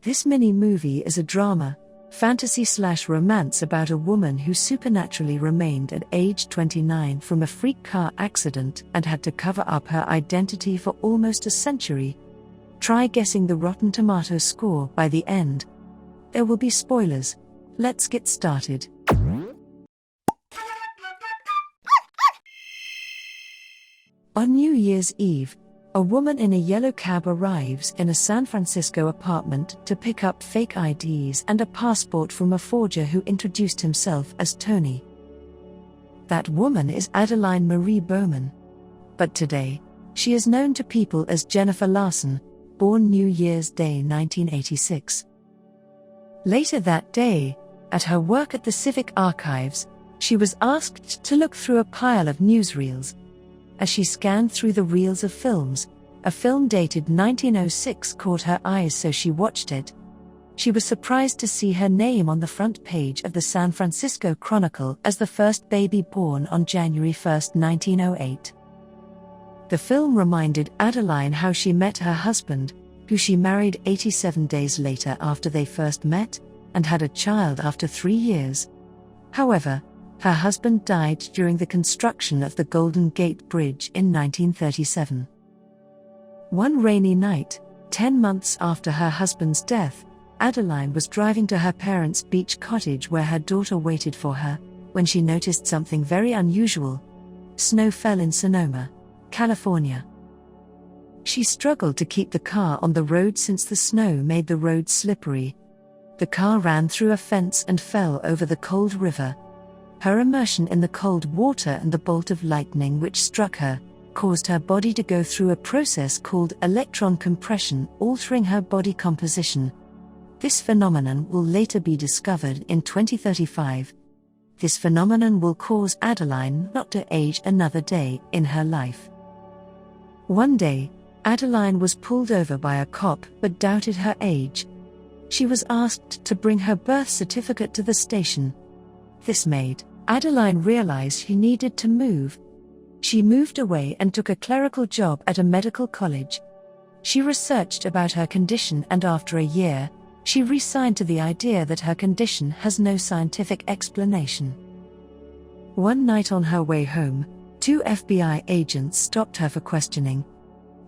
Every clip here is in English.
This mini-movie is a drama, fantasy/romance about a woman who supernaturally remained at age 29 from a freak car accident and had to cover up her identity for almost a century. Try guessing the Rotten Tomatoes score by the end. There will be spoilers. Let's get started. On New Year's Eve, a woman in a yellow cab arrives in a San Francisco apartment to pick up fake IDs and a passport from a forger who introduced himself as Tony. That woman is Adaline Marie Bowman. But today, she is known to people as Jennifer Larson, born New Year's Day 1986. Later that day, at her work at the Civic Archives, she was asked to look through a pile of newsreels. As she scanned through the reels of films, a film dated 1906 caught her eyes, so she watched it. She was surprised to see her name on the front page of the San Francisco Chronicle as the first baby born on January 1, 1908. The film reminded Adaline how she met her husband, who she married 87 days later after they first met, and had a child after 3 years. However, her husband died during the construction of the Golden Gate Bridge in 1937. One rainy night, 10 months after her husband's death, Adaline was driving to her parents' beach cottage where her daughter waited for her, when she noticed something very unusual. Snow fell in Sonoma, California. She struggled to keep the car on the road since the snow made the road slippery. The car ran through a fence and fell over the cold river. Her immersion in the cold water and the bolt of lightning which struck her caused her body to go through a process called electron compression, altering her body composition. This phenomenon will later be discovered in 2035. This phenomenon will cause Adaline not to age another day in her life. One day, Adaline was pulled over by a cop but doubted her age. She was asked to bring her birth certificate to the station. This made Adaline realize she needed to move. She moved away and took a clerical job at a medical college. She researched about her condition, and after a year, she resigned to the idea that her condition has no scientific explanation. One night on her way home, 2 FBI agents stopped her for questioning.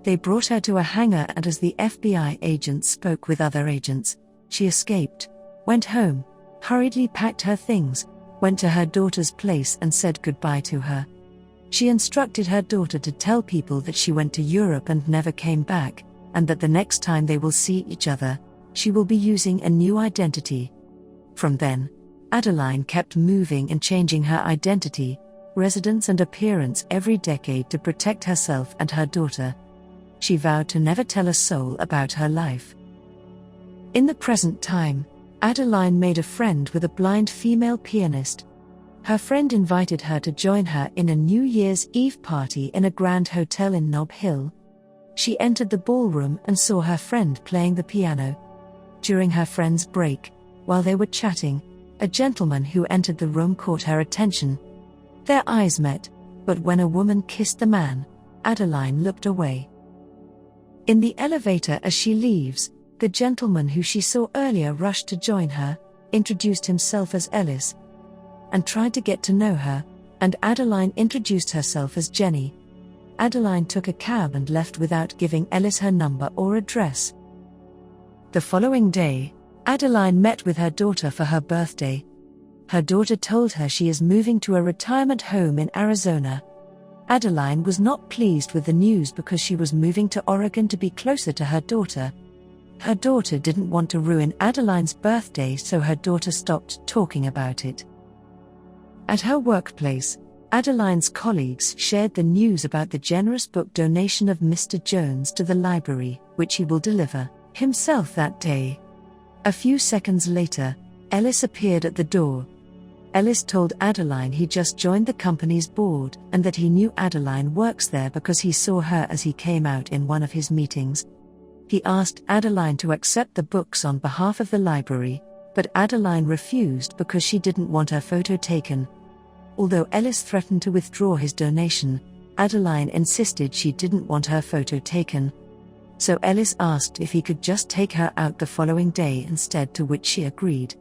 They brought her to a hangar, and as the FBI agents spoke with other agents, she escaped, went home, hurriedly packed her things, went to her daughter's place and said goodbye to her. She instructed her daughter to tell people that she went to Europe and never came back, and that the next time they will see each other, she will be using a new identity. From then, Adaline kept moving and changing her identity, residence and appearance every decade to protect herself and her daughter. She vowed to never tell a soul about her life. In the present time, Adaline made a friend with a blind female pianist. Her friend invited her to join her in a New Year's Eve party in a grand hotel in Nob Hill. She entered the ballroom and saw her friend playing the piano. During her friend's break, while they were chatting, a gentleman who entered the room caught her attention. Their eyes met, but when a woman kissed the man, Adaline looked away. In the elevator as she leaves, the gentleman who she saw earlier rushed to join her, introduced himself as Ellis, and tried to get to know her, and Adaline introduced herself as Jenny. Adaline took a cab and left without giving Ellis her number or address. The following day, Adaline met with her daughter for her birthday. Her daughter told her she is moving to a retirement home in Arizona. Adaline was not pleased with the news because she was moving to Oregon to be closer to her daughter. Her daughter didn't want to ruin Adaline's birthday, so her daughter stopped talking about it. At her workplace, Adaline's colleagues shared the news about the generous book donation of Mr. Jones to the library, which he will deliver himself that day. A few seconds later, Ellis appeared at the door. Ellis told Adaline he just joined the company's board and that he knew Adaline works there because he saw her as he came out in one of his meetings. He asked Adaline to accept the books on behalf of the library, but Adaline refused because she didn't want her photo taken. Although Ellis threatened to withdraw his donation, Adaline insisted she didn't want her photo taken. so Ellis asked if he could just take her out the following day instead, to which she agreed.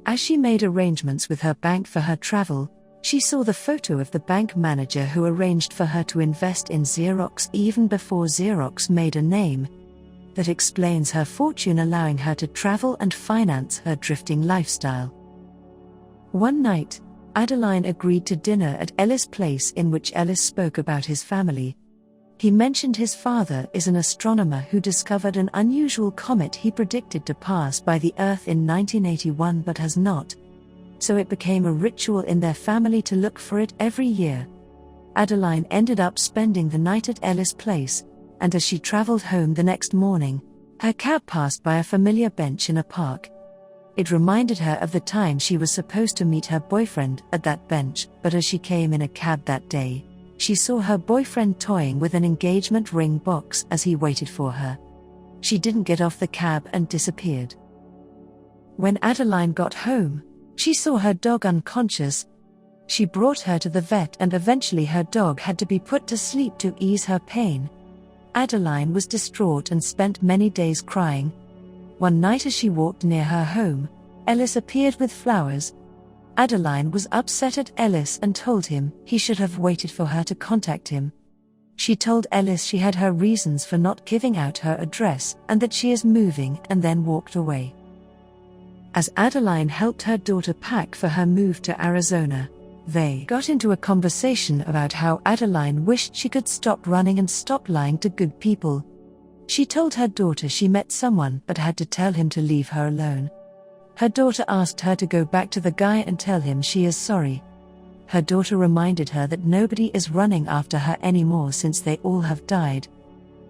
As she made arrangements with her bank for her travel, she saw the photo of the bank manager who arranged for her to invest in Xerox even before Xerox made a name. That explains her fortune, allowing her to travel and finance her drifting lifestyle. One night, Adaline agreed to dinner at Ellis' place, in which Ellis spoke about his family. He mentioned his father is an astronomer who discovered an unusual comet he predicted to pass by the Earth in 1981 but has not. So it became a ritual in their family to look for it every year. Adaline ended up spending the night at Ellis' place, and as she traveled home the next morning, her cab passed by a familiar bench in a park. It reminded her of the time she was supposed to meet her boyfriend at that bench, but as she came in a cab that day, she saw her boyfriend toying with an engagement ring box as he waited for her. She didn't get off the cab and disappeared. When Adaline got home, she saw her dog unconscious. She brought her to the vet, and eventually her dog had to be put to sleep to ease her pain. Adaline was distraught and spent many days crying. One night as she walked near her home, Ellis appeared with flowers. Adaline was upset at Ellis and told him he should have waited for her to contact him. She told Ellis she had her reasons for not giving out her address and that she is moving, and then walked away. As Adaline helped her daughter pack for her move to Arizona, they got into a conversation about how Adaline wished she could stop running and stop lying to good people. She told her daughter she met someone but had to tell him to leave her alone. Her daughter asked her to go back to the guy and tell him she is sorry. Her daughter reminded her that nobody is running after her anymore since they all have died.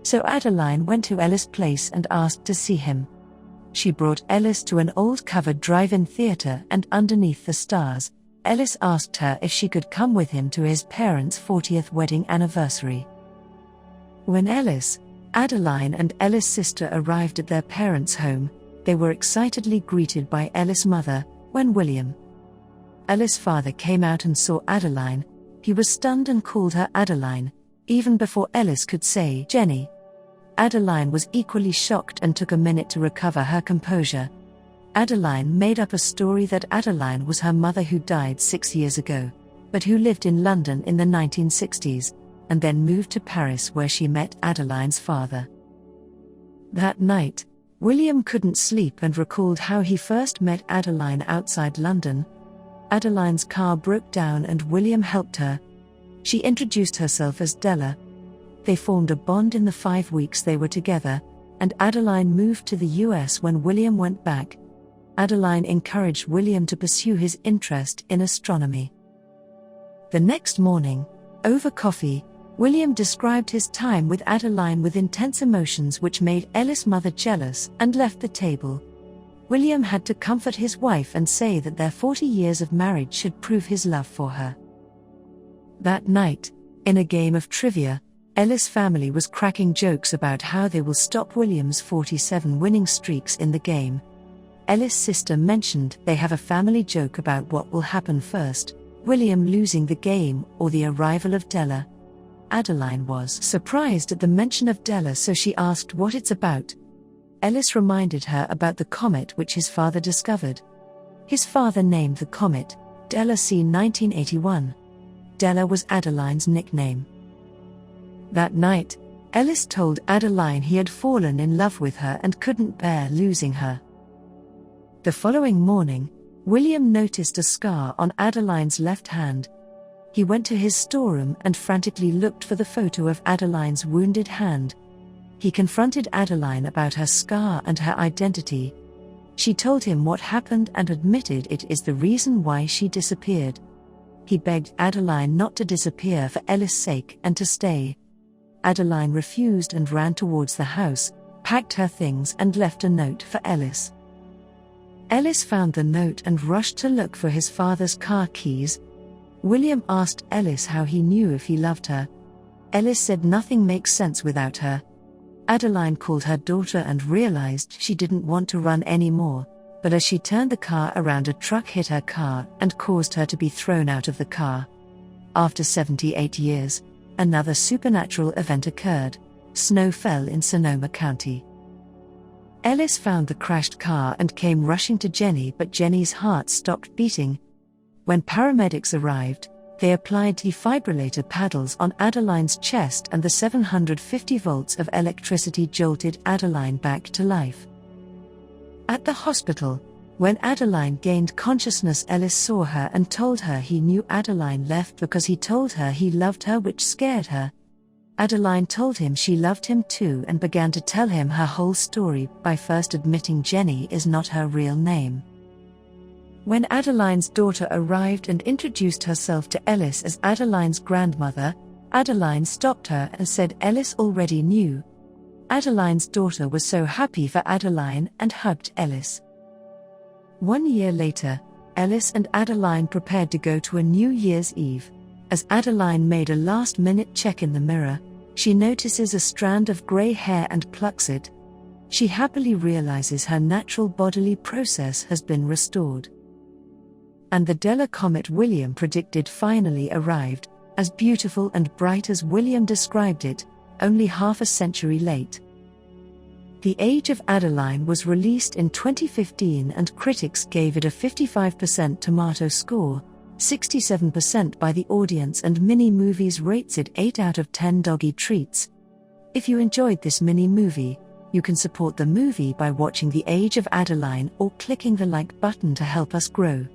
So Adaline went to Ellis' place and asked to see him. She brought Ellis to an old covered drive-in theater, and underneath the stars, Ellis asked her if she could come with him to his parents' 40th wedding anniversary. When Ellis, Adaline and Ellis' sister arrived at their parents' home, they were excitedly greeted by Ellis' mother, when William, Ellis' father, came out and saw Adaline. He was stunned and called her Adaline, even before Ellis could say Jenny. Adaline was equally shocked and took a minute to recover her composure. Adaline made up a story that Adaline was her mother who died 6 years ago, but who lived in London in the 1960s, and then moved to Paris where she met Adaline's father. That night, William couldn't sleep and recalled how he first met Adaline outside London. Adaline's car broke down and William helped her. She introduced herself as Della. They formed a bond in the 5 weeks they were together, and Adaline moved to the US when William went back. Adaline encouraged William to pursue his interest in astronomy. The next morning, over coffee, William described his time with Adaline with intense emotions which made Ellis' mother jealous and left the table. William had to comfort his wife and say that their 40 years of marriage should prove his love for her. That night, in a game of trivia, Ellis' family was cracking jokes about how they will stop William's 47 winning streaks in the game. Ellis' sister mentioned they have a family joke about what will happen first, William losing the game or the arrival of Della. Adaline was surprised at the mention of Della, so she asked what it's about. Ellis reminded her about the comet which his father discovered. His father named the comet Della C 1981. Della was Adaline's nickname. That night, Ellis told Adaline he had fallen in love with her and couldn't bear losing her. The following morning, William noticed a scar on Adaline's left hand. He went to his storeroom and frantically looked for the photo of Adaline's wounded hand. He confronted Adaline about her scar and her identity. She told him what happened and admitted it is the reason why she disappeared. He begged Adaline not to disappear for Ellis' sake and to stay. Adaline refused and ran towards the house, packed her things and left a note for Ellis. Ellis found the note and rushed to look for his father's car keys. William asked Ellis how he knew if he loved her. Ellis said nothing makes sense without her. Adaline called her daughter and realized she didn't want to run anymore, but as she turned the car around, a truck hit her car and caused her to be thrown out of the car. After 78 years, another supernatural event occurred. snow fell in Sonoma County. Ellis found the crashed car and came rushing to Jenny, but Jenny's heart stopped beating. When paramedics arrived, they applied defibrillator paddles on Adaline's chest, and the 750 volts of electricity jolted Adaline back to life. At the hospital, when Adaline gained consciousness, Ellis saw her and told her he knew Adaline left because he told her he loved her, which scared her. Adaline told him she loved him too and began to tell him her whole story by first admitting Jenny is not her real name. When Adaline's daughter arrived and introduced herself to Ellis as Adaline's grandmother, Adaline stopped her and said Ellis already knew. Adaline's daughter was so happy for Adaline and hugged Ellis. 1 year later, Ellis and Adaline prepared to go to a New Year's Eve. As Adaline made a last-minute check in the mirror, she notices a strand of grey hair and plucks it. She happily realizes her natural bodily process has been restored. And the Della comet William predicted finally arrived, as beautiful and bright as William described it, only half a century late. The Age of Adaline was released in 2015 and critics gave it a 55% tomato score, 67% by the audience, and Mini Moovies rates it 8 out of 10 doggy treats. If you enjoyed this mini movie, you can support the movie by watching The Age of Adaline or clicking the like button to help us grow.